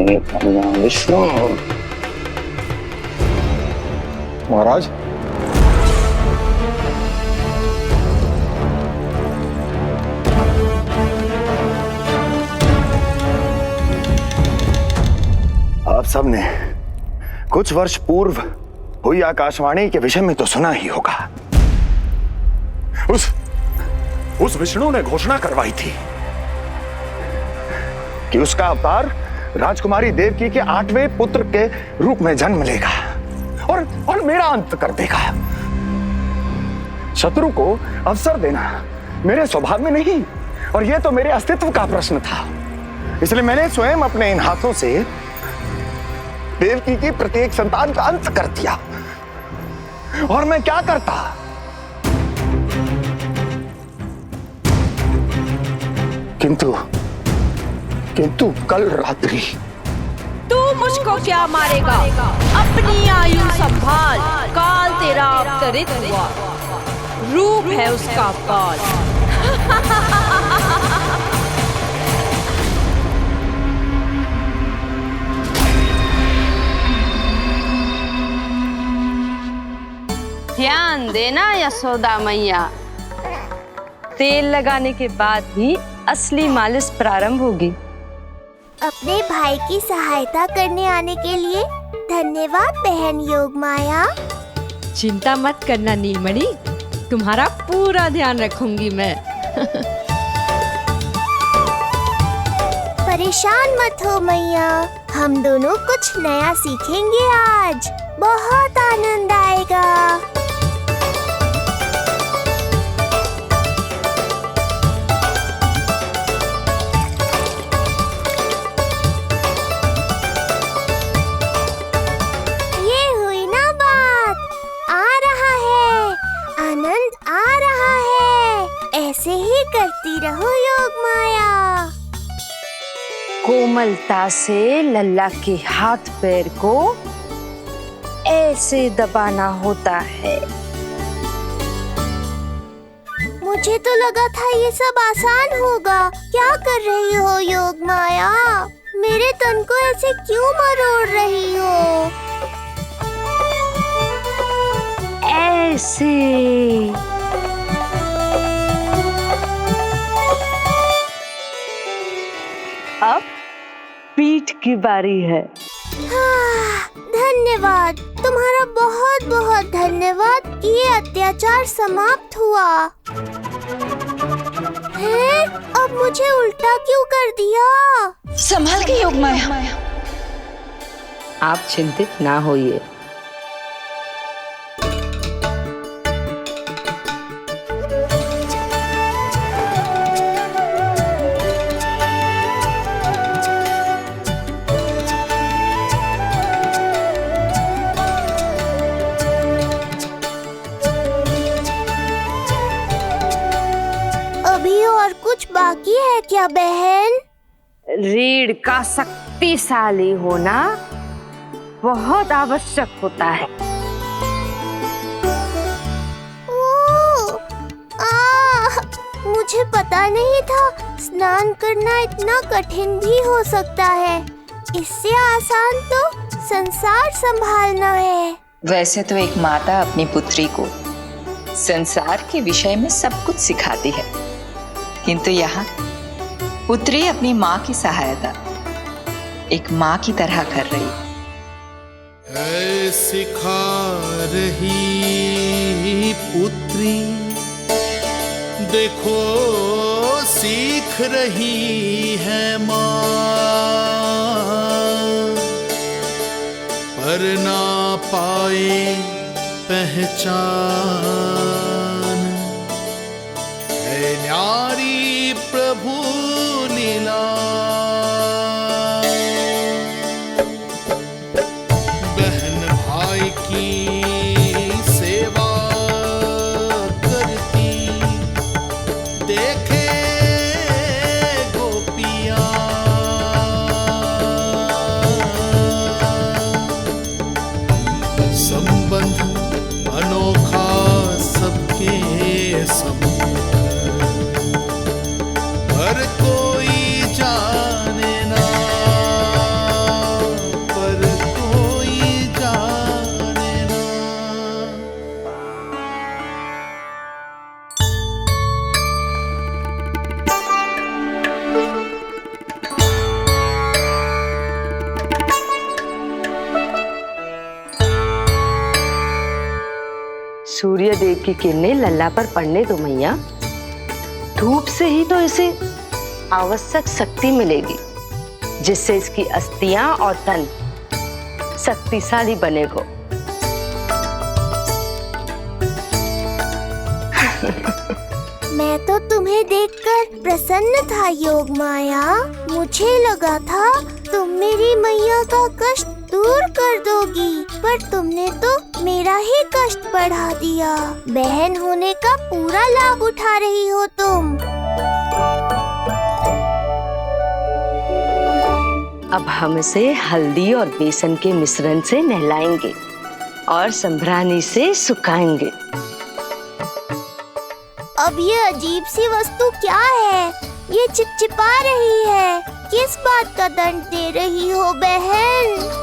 विष्णु। महाराज, आप सबने कुछ वर्ष पूर्व हुई आकाशवाणी के विषय में तो सुना ही होगा। उस विष्णु ने घोषणा करवाई थी कि उसका अवतार राजकुमारी देवकी के 8वें पुत्र के रूप में जन्म लेगा और मेरा अंत कर देगा। शत्रु को अवसर देना मेरे स्वभाव में नहीं, और यह तो मेरे अस्तित्व का प्रश्न था। इसलिए मैंने स्वयं अपने इन हाथों से देवकी की प्रत्येक संतान का अंत कर दिया। और मैं क्या करता? किंतु कल रात्रि तू मुझको क्या मारेगा? अपनी आयु संभाल, काल तेरा अवतरित हुआ, रूप है उसका काल। ध्यान देना यशोदा मैया, तेल लगाने के बाद ही असली मालिश प्रारंभ होगी। अपने भाई की सहायता करने आने के लिए धन्यवाद बहन योगमाया। चिंता मत करना नीलमणि, तुम्हारा पूरा ध्यान रखूंगी मैं। परेशान मत हो मैया, हम दोनों कुछ नया सीखेंगे आज। बहुत आनंद आएगा। ऐसे ही करती रहो योगमाया। कोमलता से लल्ला के हाथ पैर को ऐसे दबाना होता है। मुझे तो लगा था ये सब आसान होगा। क्या कर रही हो योगमाया? मेरे तन को ऐसे क्यों मरोड़ रही हो? ऐसे अब पीठ की बारी है। धन्यवाद, तुम्हारा बहुत बहुत धन्यवाद। ये अत्याचार समाप्त हुआ है। अब मुझे उल्टा क्यों कर दिया? संभाल के योगमाया। आप चिंतित ना होइए। बाकी है क्या बहन? रीढ़ का शक्तिशाली होना बहुत आवश्यक होता है। मुझे पता नहीं था स्नान करना इतना कठिन भी हो सकता है। इससे आसान तो संसार संभालना है। वैसे तो एक माता अपनी पुत्री को संसार के विषय में सब कुछ सिखाती है, किंतु यहाँ पुत्री अपनी माँ की सहायता एक माँ की तरह कर रही है। सिखा रही पुत्री, देखो सीख रही है माँ, पर ना पाए पहचान है न्यारी प्रभु लीला। बहन भाई की सेवा करती देखे गोपियाँ, संबंध अनोखा सबके सब, हर कोई जा सूर्य देव की किरणें लल्ला पर पड़ने दो मैया। धूप से ही तो इसे आवश्यक शक्ति मिलेगी, जिससे इसकी अस्थियां और तन शक्तिशाली बनेगा। मैं तो तुम्हें देखकर प्रसन्न था योग माया। मुझे लगा था तुम मेरी मैया का कष्ट दूर कर दोगी, पर तुमने तो मेरा ही कष्ट बढ़ा दिया। बहन होने का पूरा लाभ उठा रही हो तुम। अब हम इसे हल्दी और बेसन के मिश्रण से नहलाएंगे और संभरानी से सुखाएंगे। अब ये अजीब सी वस्तु क्या है? ये चिपचिपा रही है। किस बात का दंड दे रही हो बहन?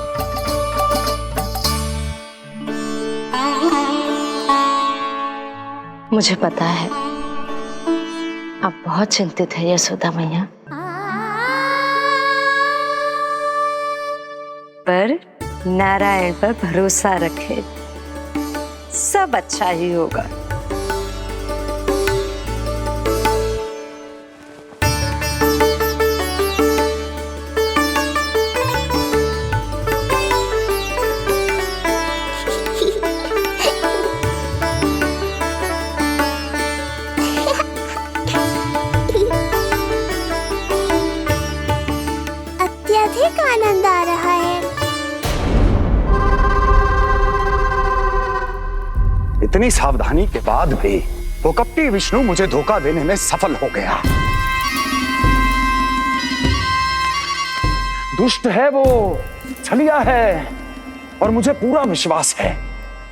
मुझे पता है आप बहुत चिंतित है यशोदा मैया, पर नारायण पर भरोसा रखे, सब अच्छा ही होगा। अत्यधिक आनंद आ रहा है। इतनी सावधानी के बाद भी वो कपटी विष्णु मुझे धोखा देने में सफल हो गया। दुष्ट है वो, छलिया है, और मुझे पूरा विश्वास है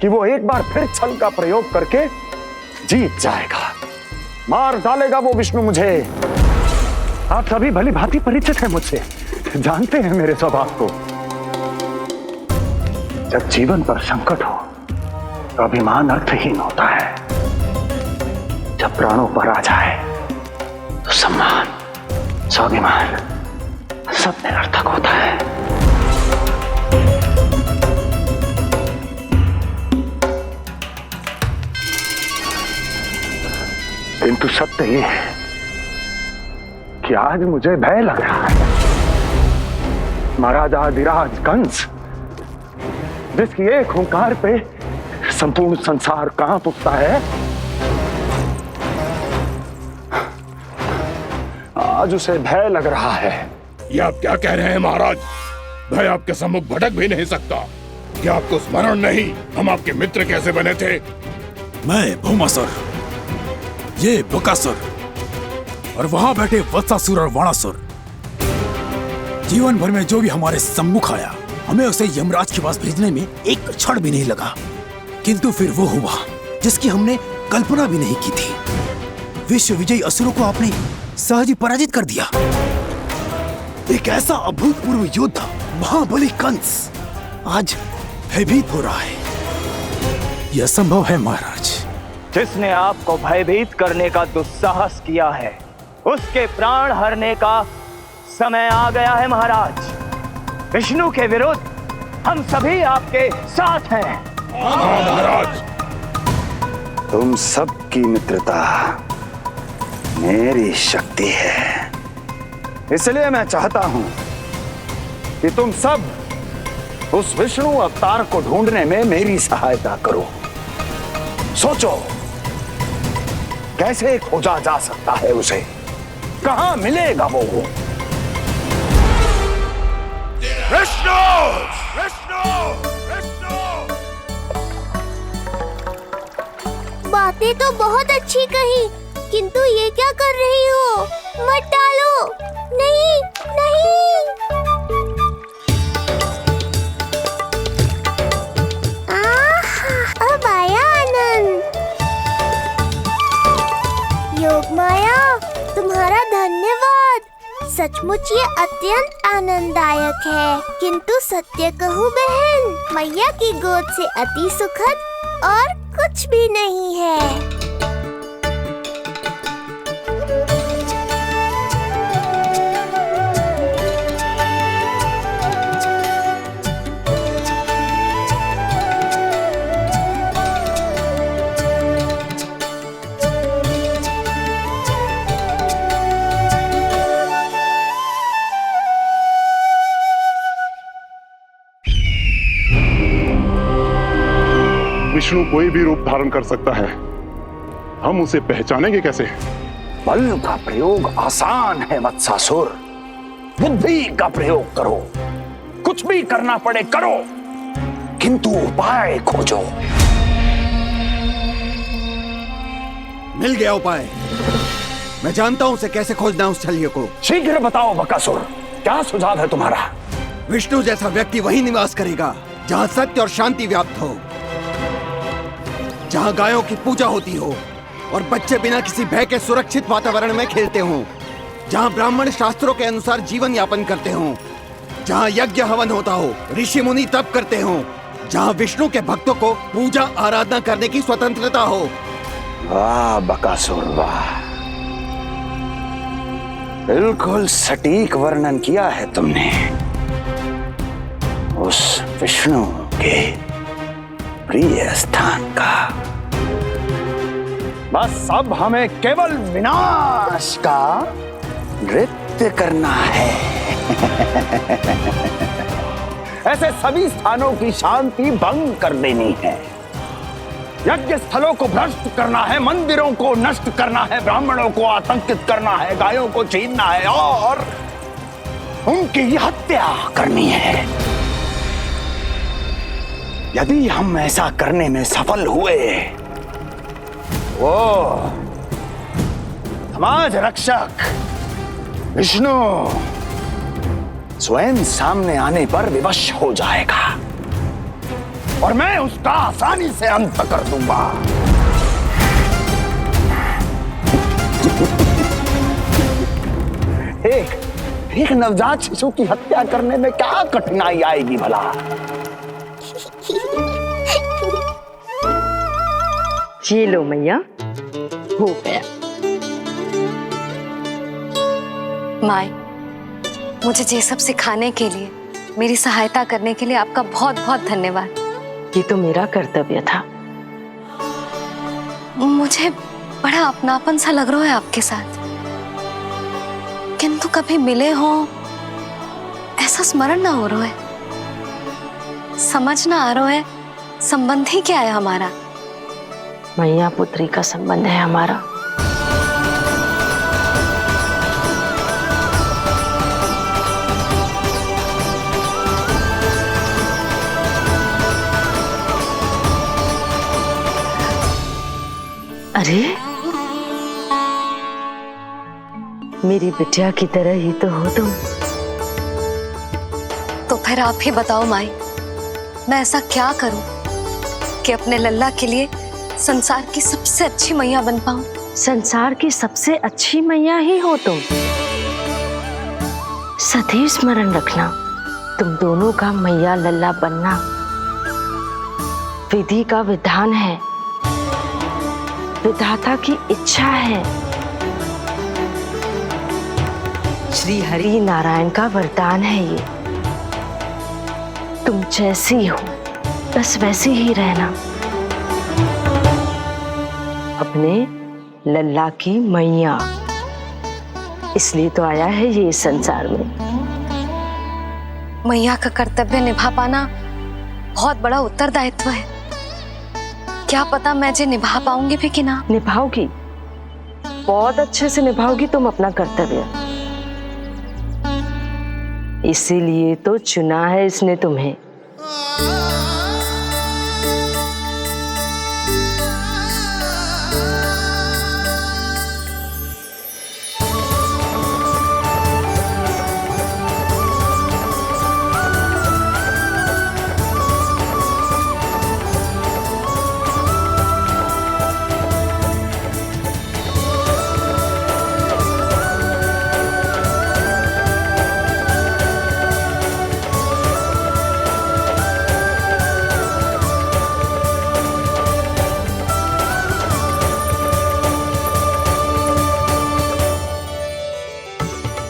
कि वो एक बार फिर छल का प्रयोग करके जीत जाएगा। मार डालेगा वो विष्णु मुझे। आप सभी भली भांति परिचित हैं मुझसे, जानते हैं मेरे स्वभाव को। जब जीवन पर संकट हो तो अभिमान अर्थहीन होता है, जब प्राणों पर आ जाए तो सम्मान, स्वाभिमान सब निरर्थक होता है। किंतु सत्य ये है कि आज मुझे भय लग रहा है। महाराजाधिराज कंस, जिसकी एक हुंकार पे संपूर्ण संसार कांप उठता है, आज उसे भय लग रहा है। ये आप क्या कह रहे हैं महाराज? भय आपके सम्मुख भटक भी नहीं सकता। क्या आपको स्मरण नहीं हम आपके मित्र कैसे बने थे? मैं भौमासुर, ये बकासुर, और वहां बैठे वत्सासुर और वाणासुर। जीवन भर में जो भी हमारे सम्मुख आया, हमें उसे यमराज के पास भेजने में एक क्षण भी नहीं लगा। किंतु फिर वो हुआ जिसकी हमने कल्पना भी नहीं की थी। विश्व विजयी असुरों को आपने सहज ही पराजित कर दिया। एक ऐसा अभूतपूर्व योद्धा महाबली कंस आज भयभीत हो रहा है। यह संभव है महाराज। जिसने आपको भयभीत करने का दुस्साहस किया है, उसके प्राण हरने का समय आ गया है महाराज। विष्णु के विरुद्ध हम सभी आपके साथ हैं। हाँ महाराज। तुम सबकी मित्रता मेरी शक्ति है, इसलिए मैं चाहता हूं कि तुम सब उस विष्णु अवतार को ढूंढने में मेरी सहायता करो। सोचो कैसे खोजा जा सकता है उसे, कहां मिलेगा वो? विष्णु! विष्णु! विष्णु! बातें तो बहुत अच्छी कही, किंतु ये क्या कर रही हो? मत डालो। नहीं, नहीं। अब आया आनंद। योग माया, तुम्हारा धन्यवाद। सचमुच ये अत्यंत आनंददायक है। किंतु सत्य कहूँ बहन, मैया की गोद से अति सुखद और कुछ भी नहीं है। विष्णु कोई भी रूप धारण कर सकता है, हम उसे पहचानेंगे कैसे? बल का प्रयोग आसान है वत्सासुर, बुद्धि का प्रयोग करो। कुछ भी करना पड़े करो, किंतु उपाय खोजो। मिल गया उपाय। मैं जानता हूं उसे कैसे खोजना है, उस छलिए को। शीघ्र बताओ बकासुर, क्या सुझाव है तुम्हारा? विष्णु जैसा व्यक्ति वही निवास करेगा जहां सत्य और शांति व्याप्त हो, जहां गायों की पूजा होती हो और बच्चे बिना किसी भय के सुरक्षित वातावरण में खेलते हों, जहां ब्राह्मण शास्त्रों के अनुसार जीवन यापन करते हों, जहां यज्ञ हवन होता हो, ऋषि मुनि तप करते हों, जहां विष्णु के भक्तों को पूजा आराधना करने की स्वतंत्रता हो। वाह बकासुर वाह, बिल्कुल सटीक वर्णन किया है तुमने उस विष्णु के प्रिय स्थान का। बस अब हमें केवल विनाश का नृत्य करना है। ऐसे सभी स्थानों की शांति भंग कर देनी है, यज्ञ स्थलों को भ्रष्ट करना है, मंदिरों को नष्ट करना है, ब्राह्मणों को आतंकित करना है, गायों को छीनना है और उनकी हत्या करनी है। यदि हम ऐसा करने में सफल हुए, वो समाज रक्षक विष्णु स्वयं सामने आने पर विवश हो जाएगा और मैं उसका आसानी से अंत कर दूंगा। एक नवजात शिशु की हत्या करने में क्या कठिनाई आएगी भला? ये लो मैया, हो गया। माय, मुझे ये सब सिखाने के लिए, मेरी सहायता करने के लिए आपका बहुत बहुत धन्यवाद। ये तो मेरा कर्तव्य था। मुझे बड़ा अपनापन सा लग रहा है आपके साथ, किंतु कभी मिले हो ऐसा स्मरण ना हो रहा है, समझ ना आ रहा है संबंध ही क्या है हमारा। मैया पुत्री का संबंध है हमारा। अरे मेरी बिटिया की तरह ही तो हो तुम। तो फिर आप ही बताओ माई, मैं ऐसा क्या करूं कि अपने लल्ला के लिए संसार की सबसे अच्छी मैया बन पाऊं? संसार की सबसे अच्छी मैया ही हो तुम। सदैव स्मरण रखना, तुम दोनों का मैया लल्ला बनना विधि का विधान है, विधाता की इच्छा है, श्री हरि नारायण का वरदान है। ये तुम जैसी हो बस वैसी ही रहना, अपने लल्ला की मैया। इसलिए तो आया है ये इस संसार में। मैया का कर्तव्य निभा पाना बहुत बड़ा उत्तरदायित्व है। क्या पता मैं जे निभा पाऊंगी भी कि ना। निभाओगी, बहुत अच्छे से निभाओगी तुम अपना कर्तव्य। इसीलिए तो चुना है इसने तुम्हें।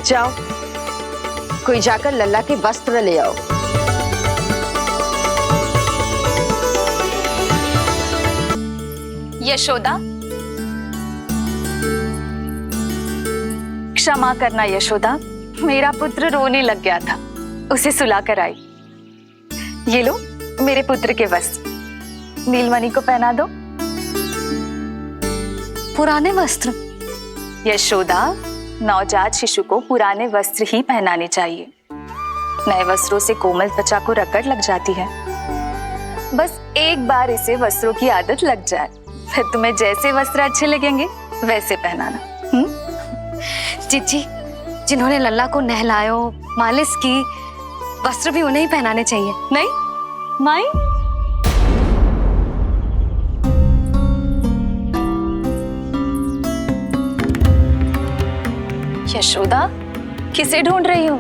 जाओ, कोई जाकर लल्ला के वस्त्र ले आओ। यशोदा, क्षमा करना यशोदा, मेरा पुत्र रोने लग गया था, उसे सुला कर आई। ये लो मेरे पुत्र के वस्त्र। नीलमणि को पहना दो। पुराने वस्त्र? यशोदा, नवजात शिशु को पुराने वस्त्र ही पहनाने चाहिए। नए वस्त्रों से कोमल त्वचा को रगड़ लग जाती है। बस एक बार इसे वस्त्रों की आदत लग जाए, फिर तुम्हें जैसे वस्त्र अच्छे लगेंगे वैसे पहनाना। जीजी, जिन्होंने लल्ला को नहलायो, मालिश की, वस्त्र भी उन्हें ही पहनाने चाहिए, नहीं माई? यशोदा, किसे ढूंढ रही हो?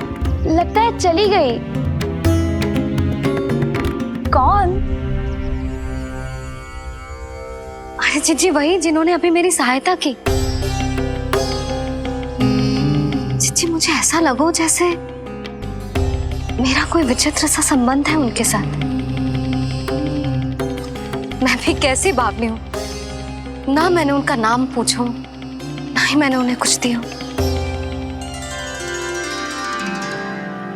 लगता है चली गई। कौन? अरे जीजी, वही जिन्होंने अभी मेरी सहायता की। जीजी, मुझे ऐसा लगो जैसे मेरा कोई विचित्र सा संबंध है उनके साथ। मैं भी कैसी बावली हूँ, ना मैंने उनका नाम पूछो, ना ही मैंने उन्हें कुछ दिया।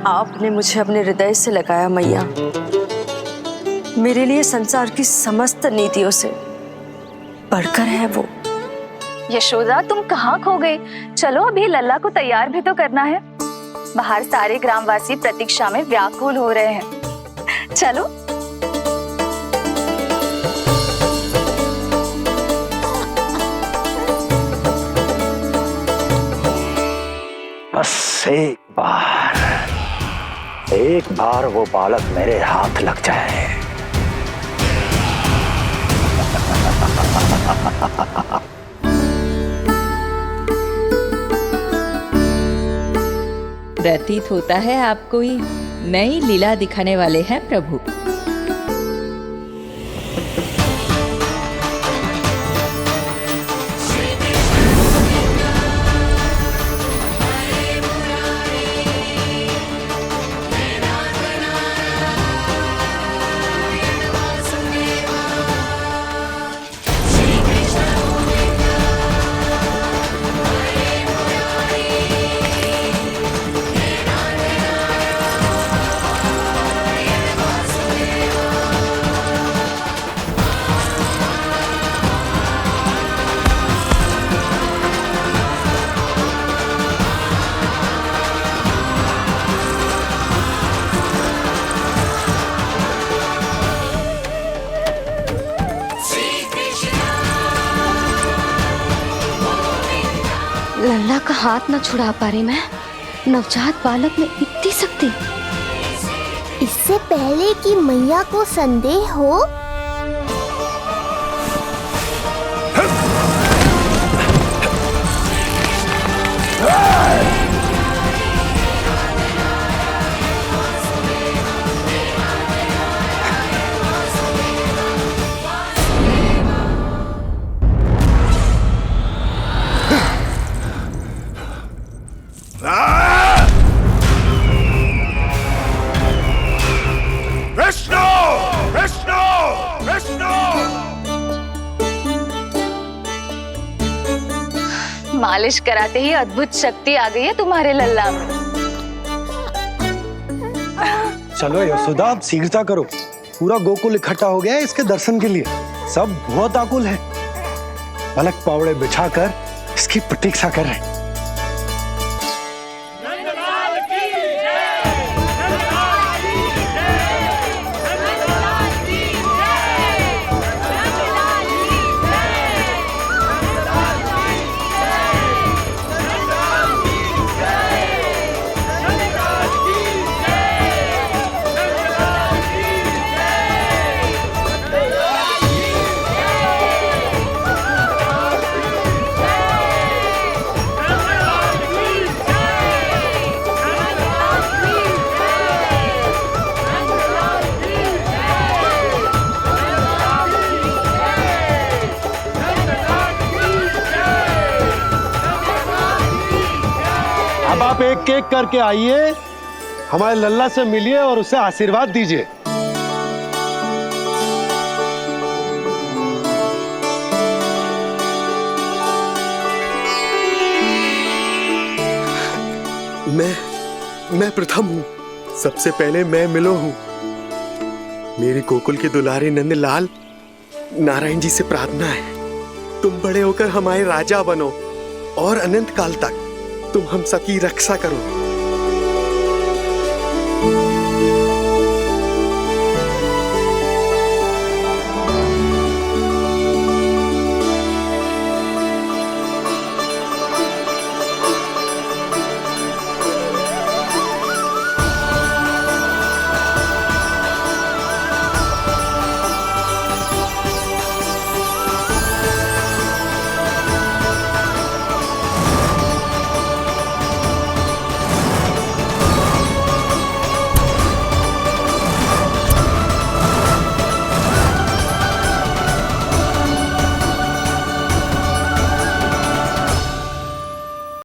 आपने मुझे अपने हृदय से लगाया मैया। मेरे लिए संसार की समस्त नीतियों से बढ़कर है वो। यशोदा, तुम कहाँ खो गई? चलो, अभी लल्ला को तैयार भी तो करना है। बाहर सारे ग्रामवासी प्रतीक्षा में व्याकुल हो रहे हैं। चलो। बस एक बार वो बालक मेरे हाथ लग जाए। प्रतीत होता है आप कोई नई लीला दिखाने वाले हैं प्रभु। लल्ला का हाथ न छुड़ा पा रही मैं। नवजात बालक में इतनी शक्ति। इससे पहले कि मैया को संदेह हो, मालिश कराते ही अद्भुत शक्ति आ गई है तुम्हारे लल्ला में। चलो यशोदा, आप शीघ्रता करो। पूरा गोकुल इकट्ठा हो गया है इसके दर्शन के लिए। सब बहुत आकुल है। पलक पावड़े बिछाकर इसकी प्रतीक्षा कर रहे हैं। अब आप एक एक करके आइए, हमारे लल्ला से मिलिए और उसे आशीर्वाद दीजिए। मैं प्रथम हूँ। सबसे पहले मैं मिलो हूँ। मेरी गोकुल के दुलारे नंद लाल नारायण जी से प्रार्थना है, तुम बड़े होकर हमारे राजा बनो और अनंत काल तक तुम हम सबकी रक्षा करो।